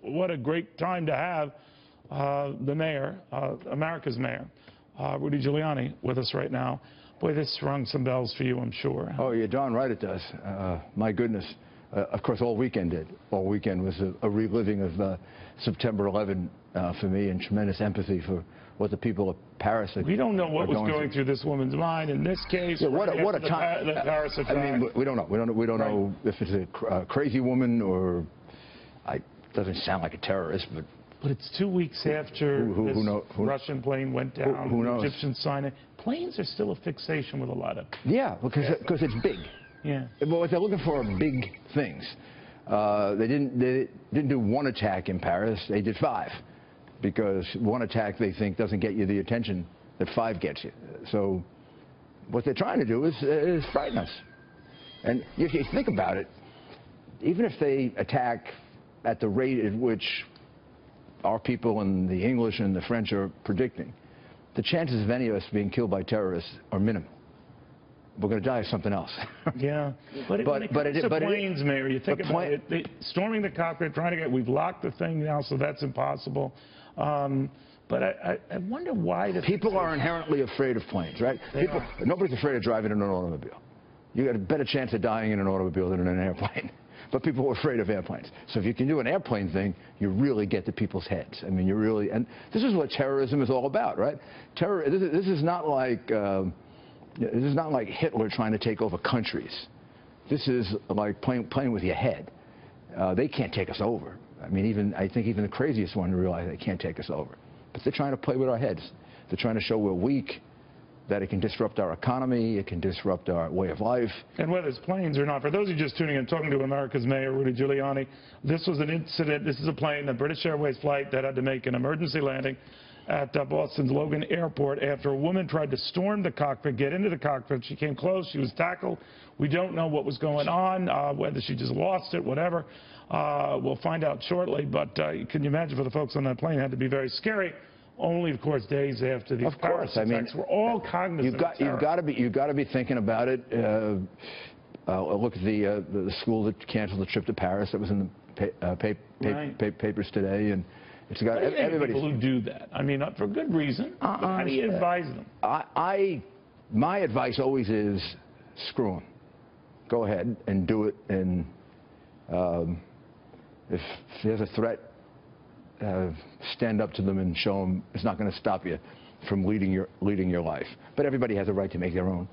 What a great time to have the mayor, America's mayor, Rudy Giuliani, with us right now. Boy, this rung some bells for you, I'm sure. Oh, you're darn right it does. My goodness. Of course, all weekend did. All weekend was a reliving of September 11 for me, and tremendous empathy for what the people of Paris are. We don't know what was going through this woman's mind in this case. Yeah, what a time. The Paris attack. I mean, we don't know. We don't know if it's a crazy woman or doesn't sound like a terrorist, but it's 2 weeks after this Russian plane went down. Who knows? The Egyptian signed it. Planes are still a fixation with a lot of. Yeah, because it's big. Yeah. But what they're looking for are big things. They didn't do one attack in Paris. They did 5, because one attack they think doesn't get you the attention that 5 gets you. So what they're trying to do is frighten us. And if you think about it, even if they attack at the rate at which our people and the English and the French are predicting, the chances of any of us being killed by terrorists are minimal. We're going to die of something else. Yeah, when it comes to planes, Mayor, you think about it, storming the cockpit, trying to get, we've locked the thing now, so that's impossible. But I wonder why the people are inherently afraid of planes, right? Nobody's afraid of driving in an automobile. You got a better chance of dying in an automobile than in an airplane. But people are afraid of airplanes. So if you can do an airplane thing, you really get to people's heads. I mean, you really, and this is what terrorism is all about, right? This is not like Hitler trying to take over countries. This is like playing with your head. They can't take us over. I mean, I think even the craziest one realize they can't take us over. But they're trying to play with our heads. They're trying to show we're weak, that it can disrupt our economy, it can disrupt our way of life. And whether it's planes or not, for those of you just tuning in, talking to America's Mayor Rudy Giuliani, this was an incident. This is a plane, the British Airways flight that had to make an emergency landing at Boston's Logan Airport after a woman tried to storm the cockpit, get into the cockpit. She came close. She was tackled. We don't know what was going on, whether she just lost it, whatever. We'll find out shortly. But can you imagine for the folks on that plane, it had to be very scary. Only, of course, days after these Paris attacks. I mean, we're all cognizant of terror. You've got to be thinking about it. Look at the school that canceled the trip to Paris. That was in the papers today, and it's got everybody. People who do that. I mean, for good reason. How do you advise them? My advice always is screw them. Go ahead and do it. And if there's a threat, stand up to them and show them it's not going to stop you from leading your life. But everybody has a right to make their own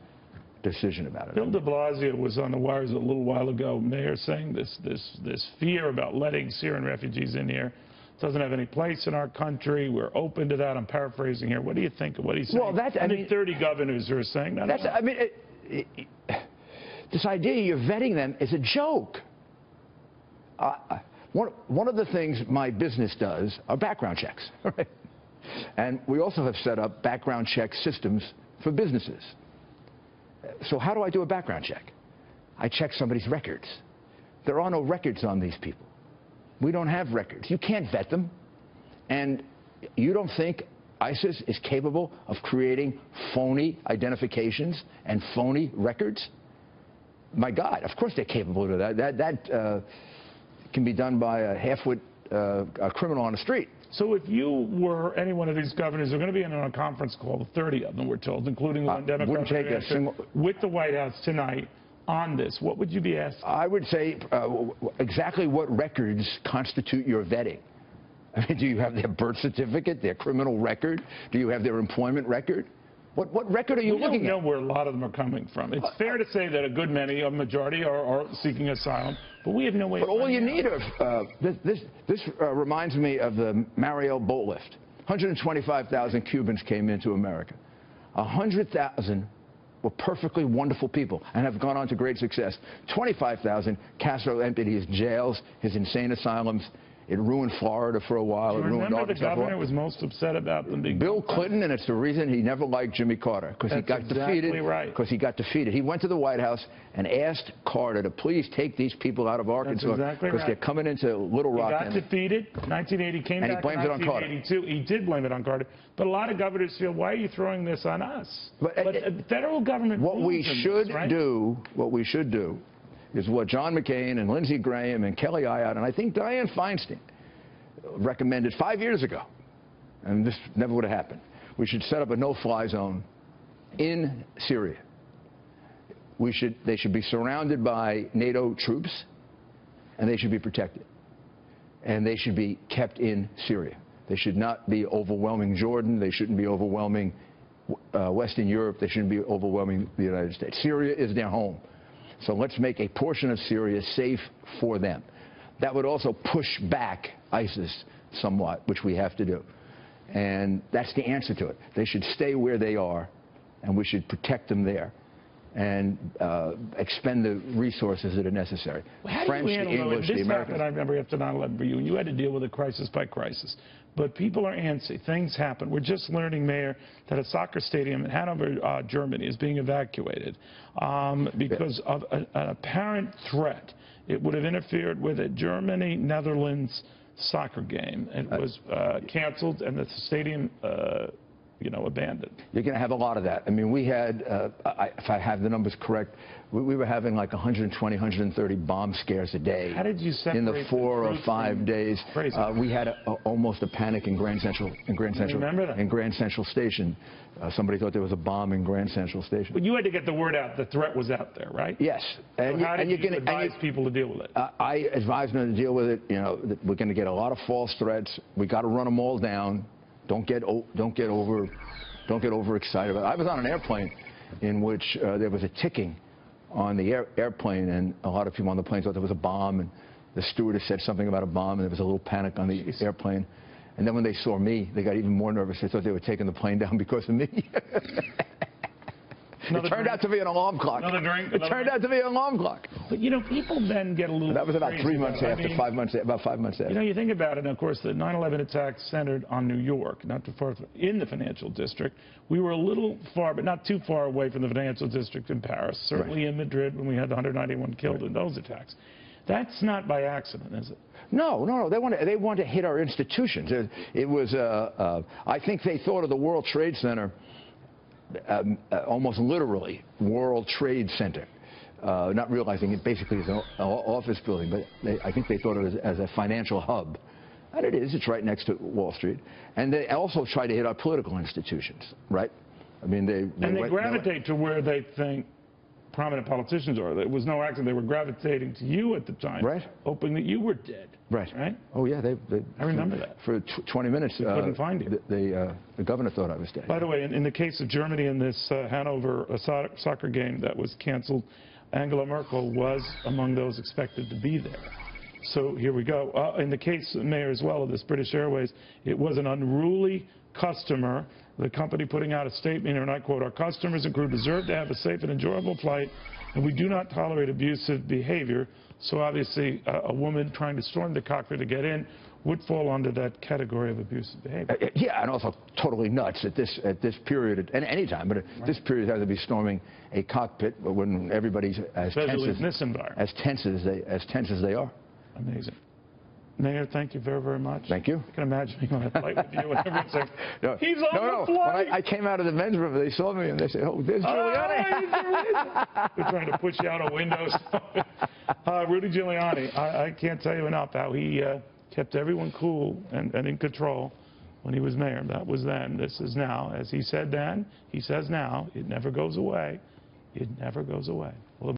decision about it. Bill de Blasio was on the wires a little while ago, Mayor, saying this fear about letting Syrian refugees in here doesn't have any place in our country. We're open to that. I'm paraphrasing here. What do you think of what he's saying? Well, I mean, 30 governors are saying that. I mean, this idea you're vetting them is a joke. One of the things my business does are background checks, right? And we also have set up background check systems for businesses. So how do I do a background check? I check somebody's records. There are no records on these people. We don't have records. You can't vet them. And you don't think ISIS is capable of creating phony identifications and phony records? My God, of course they're capable of that. That can be done by a half-wit criminal on the street. So if you were any one of these governors, they're going to be in on a conference call, 30 of them, we're told, including one Democrat with the White House tonight on this. What would you be asking? I would say exactly what records constitute your vetting. I mean, do you have their birth certificate, their criminal record? Do you have their employment record? What record are you looking at? We don't know where a lot of them are coming from. It's fair to say that a good many, a majority, are seeking asylum, but we have no way. But all you need are this reminds me of the Mariel boat lift. 125,000 Cubans came into America. 100,000 were perfectly wonderful people and have gone on to great success. 25,000, Castro emptied his jails, his insane asylums. It ruined Florida for a while. Do you remember the governor was most upset about them being Bill Clinton, and it's the reason he never liked Jimmy Carter, because he got defeated. Because he got defeated. He went to the White House and asked Carter to please take these people out of Arkansas because they're coming into Little Rock. He got defeated. 1980 came back. And he blamed it on Carter. 1982. He did blame it on Carter. But a lot of governors feel, why are you throwing this on us? But federal government. What we should do is what John McCain and Lindsey Graham and Kelly Ayotte and I think Dianne Feinstein recommended 5 years ago, and this never would have happened. We should set up a no-fly zone in Syria. They should be surrounded by NATO troops, and they should be protected. And they should be kept in Syria. They should not be overwhelming Jordan. They shouldn't be overwhelming Western Europe. They shouldn't be overwhelming the United States. Syria is their home. So let's make a portion of Syria safe for them. That would also push back ISIS somewhat, which we have to do. And that's the answer to it. They should stay where they are, and we should protect them there and expend the resources that are necessary. Well, how French, do you handle, the English, this the Americans. happened, I remember, after 9/11 for you, and you had to deal with it crisis by crisis. But people are antsy. Things happen. We're just learning, Mayor, that a soccer stadium in Hanover, Germany, is being evacuated because of an apparent threat. It would have interfered with a Germany-Netherlands soccer game. It was canceled, and the stadium abandoned. You're going to have a lot of that. I mean, we had, if I have the numbers correct, we were having like 120, 130 bomb scares a day. How did you separate in the 4 or 5 days? Crazy. We had almost a panic in Grand Central. Remember that? In Grand Central Station. Somebody thought there was a bomb in Grand Central Station. But you had to get the word out. The threat was out there, right? Yes. And so how did you advise people to deal with it? I advised them to deal with it. That we're going to get a lot of false threats. We got to run them all down. Don't get overexcited. I was on an airplane in which there was a ticking on the airplane, and a lot of people on the plane thought there was a bomb, and the stewardess said something about a bomb, and there was a little panic on the airplane. And then when they saw me, they got even more nervous. They thought they were taking the plane down because of me. It turned out to be an alarm clock. Another drink? It turned out to be an alarm clock. But, people then get a little That was about crazy 3 months after, 5 months, about 5 months after. You think about it, and of course, the 9/11 attack centered on New York, not too far in the financial district. We were a little far, but not too far away from the financial district in Paris, certainly in Madrid when we had the 191 killed in those attacks. That's not by accident, is it? No. They want to hit our institutions. It was, I think they thought of the World Trade Center almost literally, World Trade Center, not realizing it basically is an office building, but I think they thought of it as a financial hub. And it is. It's right next to Wall Street. And they also try to hit our political institutions, right? I mean, they gravitate to where they think prominent politicians are. It was no accident. They were gravitating to you at the time, right? Hoping that you were dead. Right. Oh, yeah. I remember that. For 20 minutes. They couldn't find you. The governor thought I was dead. By the way, in the case of Germany in this Hanover soccer game that was canceled, Angela Merkel was among those expected to be there. So here we go. In the case, Mayor, as well, of this British Airways, it was an unruly customer. The company putting out a statement, and I quote, "Our customers and crew deserve to have a safe and enjoyable flight, and we do not tolerate abusive behavior." So obviously, a woman trying to storm the cockpit to get in would fall under that category of abusive behavior. Yeah, and also totally nuts at this period, and any time, but at this period has to be storming a cockpit when everybody's as tense as they are. Amazing. Mayor, thank you very, very much. Thank you. I can imagine being on a flight with you and everyone's like, he's on the flight. When I came out of the men's room, they saw me and they said, "Oh, there's Giuliani." They're trying to push you out of windows. Rudy Giuliani, I can't tell you enough how he kept everyone cool and in control when he was mayor. That was then. This is now. As he said then, he says now. It never goes away. It never goes away. Well,